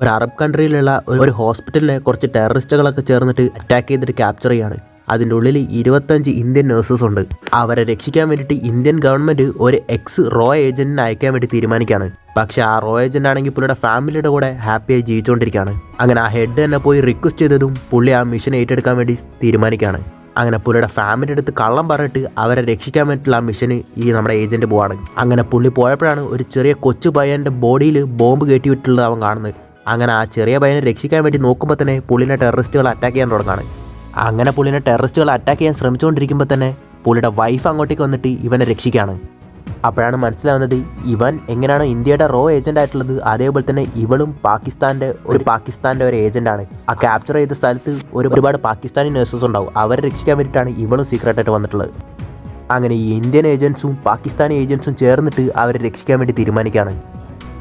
ഒരു അറബ് കൺട്രിയിലുള്ള ഒരു ഹോസ്പിറ്റലിനെ കുറച്ച് ടെററിസ്റ്റുകളൊക്കെ ചേർന്നിട്ട് അറ്റാക്ക് ചെയ്തിട്ട് ക്യാപ്ചർ ചെയ്യാണ്. അതിൻ്റെ ഉള്ളിൽ 25 ഇന്ത്യൻ നേഴ്സസ് ഉണ്ട്. അവരെ രക്ഷിക്കാൻ വേണ്ടിയിട്ട് ഇന്ത്യൻ ഗവൺമെൻറ് ഒരു റോ ഏജന്റിനെ അയക്കാൻ വേണ്ടി തീരുമാനിക്കുകയാണ്. പക്ഷേ ആ റോ ഏജന്റ് ആണെങ്കിൽ പുള്ളിയുടെ ഫാമിലിയുടെ കൂടെ ഹാപ്പിയായി ജീവിച്ചുകൊണ്ടിരിക്കുകയാണ്. അങ്ങനെ ആ ഹെഡ് തന്നെ പോയി റിക്വസ്റ്റ് ചെയ്തതും പുള്ളി ആ മിഷൻ ഏറ്റെടുക്കാൻ വേണ്ടി തീരുമാനിക്കുകയാണ്. അങ്ങനെ പുള്ളിയുടെ ഫാമിലിയുടെ അടുത്ത് കള്ളം പറഞ്ഞിട്ട് അവരെ രക്ഷിക്കാൻ വേണ്ടിയിട്ടുള്ള ആ മിഷന് ഈ നമ്മുടെ ഏജന്റ് പോവാണ്. അങ്ങനെ പുള്ളി പോയപ്പോഴാണ് ഒരു ചെറിയ കൊച്ചു പയ്യൻ്റെ ബോഡിയിൽ ബോംബ് കയറ്റി വിട്ടിട്ടുള്ളത് അവൻ കാണുന്നത്. അങ്ങനെ ആ ചെറിയ പയ്യനെ രക്ഷിക്കാൻ വേണ്ടി നോക്കുമ്പോൾ തന്നെ പുള്ളിനെ ടെററിസ്റ്റുകൾ അറ്റാക്ക് ചെയ്യാൻ തുടങ്ങാണ്. അങ്ങനെ പുള്ളിനെ ടെററിസ്റ്റുകൾ അറ്റാക്ക് ചെയ്യാൻ ശ്രമിച്ചുകൊണ്ടിരിക്കുമ്പോൾ തന്നെ പുള്ളിയുടെ വൈഫ് അങ്ങോട്ടേക്ക് വന്നിട്ട് ഇവനെ രക്ഷിക്കുകയാണ്. അപ്പോഴാണ് മനസ്സിലാവുന്നത് ഇവൻ എങ്ങനെയാണ് ഇന്ത്യയുടെ റോ ഏജന്റ് ആയിട്ടുള്ളത്, അതേപോലെ തന്നെ ഇവളും പാകിസ്ഥാൻ്റെ ഒരു ഏജന്റാണ്. ആ ക്യാപ്ചർ ചെയ്ത സ്ഥലത്ത് ഒരുപാട് പാകിസ്ഥാനി നേഴ്സസ് ഉണ്ടാവും. അവരെ രക്ഷിക്കാൻ വേണ്ടിയിട്ടാണ് ഇവളും സീക്രട്ടായിട്ട് വന്നിട്ടുള്ളത്. അങ്ങനെ ഈ ഇന്ത്യൻ ഏജൻസും പാകിസ്ഥാനി ഏജൻസും ചേർന്നിട്ട് അവരെ രക്ഷിക്കാൻ വേണ്ടി തീരുമാനിക്കുകയാണ്.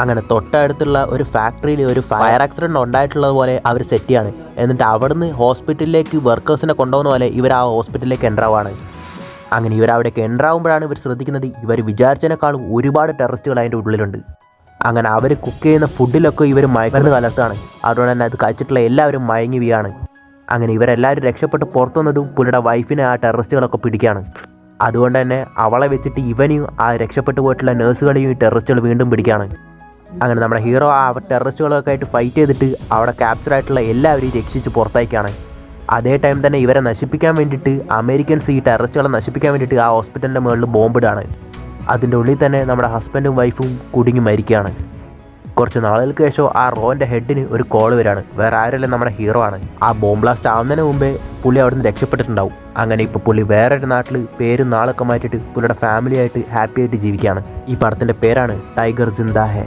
അങ്ങനെ തൊട്ടടുത്തുള്ള ഒരു ഫാക്ടറിയിൽ ഒരു ഫയർ ആക്സിഡൻറ്റ് ഉണ്ടായിട്ടുള്ളത് പോലെ അവർ സെറ്റ് ചെയ്യാണ്. എന്നിട്ട് അവിടുന്ന് ഹോസ്പിറ്റലിലേക്ക് വർക്കേഴ്സിനെ കൊണ്ടുപോകുന്ന പോലെ ഇവർ ആ ഹോസ്പിറ്റലിലേക്ക് എൻ്ററാവാണ്. അങ്ങനെ ഇവരവിടേക്ക് എൻ്ററാവുമ്പോഴാണ് ഇവർ ശ്രദ്ധിക്കുന്നത് ഇവർ വിചാരിച്ചതിനേക്കാളും ഒരുപാട് ടെററിസ്റ്റുകൾ അതിൻ്റെ ഉള്ളിലുണ്ട്. അങ്ങനെ അവർ കുക്ക് ചെയ്യുന്ന ഫുഡിലൊക്കെ ഇവർ മയക്കുമരുന്ന് കലർത്താണ്. അതുകൊണ്ട് തന്നെ അത് കഴിച്ചിട്ടുള്ള എല്ലാവരും മയങ്ങി വീഴാണ്. അങ്ങനെ ഇവരെല്ലാവരും രക്ഷപ്പെട്ട് പുറത്തു വന്നതും പുള്ളിയുടെ വൈഫിനെ ആ ടെററിസ്റ്റുകളൊക്കെ പിടിക്കുകയാണ്. അതുകൊണ്ട് തന്നെ അവളെ വെച്ചിട്ട് ഇവനെയും ആ രക്ഷപ്പെട്ടു പോയിട്ടുള്ള നേഴ്സുകളെയും ഈ ടെററിസ്റ്റുകൾ വീണ്ടും പിടിക്കുകയാണ്. അങ്ങനെ നമ്മുടെ ഹീറോ ആ ടെററിസ്റ്റുകളൊക്കെ ആയിട്ട് ഫൈറ്റ് ചെയ്തിട്ട് അവിടെ ക്യാപ്ചർ ആയിട്ടുള്ള എല്ലാവരെയും രക്ഷിച്ച് പുറത്തേക്കാണ്. അതേ ടൈം തന്നെ ഇവരെ നശിപ്പിക്കാൻ വേണ്ടിയിട്ട് അമേരിക്കൻസ് ഈ ടെററിസ്റ്റുകളെ നശിപ്പിക്കാൻ വേണ്ടിയിട്ട് ആ ഹോസ്പിറ്റലിൻ്റെ മുകളിൽ ബോംബിടാണ്. അതിൻ്റെ ഉള്ളിൽ തന്നെ നമ്മുടെ ഹസ്ബൻഡും വൈഫും കുടുങ്ങി മരിക്കുകയാണ്. കുറച്ച് നാളുകൾക്ക് ശേഷം ആ റോൻ്റെ ഹെഡിന് ഒരു കോൾ വരികയാണ്. വേറെ ആരല്ല നമ്മുടെ ഹീറോ ആണ്. ആ ബോംബ് ബ്ലാസ്റ്റ് ആവുന്നതിന് മുമ്പേ പുള്ളി അവിടെ നിന്ന് രക്ഷപ്പെട്ടിട്ടുണ്ടാവും. അങ്ങനെ ഇപ്പോൾ പുള്ളി വേറൊരു നാട്ടിൽ പേരും നാളൊക്കെ മാറ്റിയിട്ട് പുള്ളിയുടെ ഫാമിലിയായിട്ട് ഹാപ്പി ആയിട്ട് ജീവിക്കുകയാണ്. ഈ പടത്തിൻ്റെ പേരാണ് ടൈഗർ ജിന്ദാ ഹേ.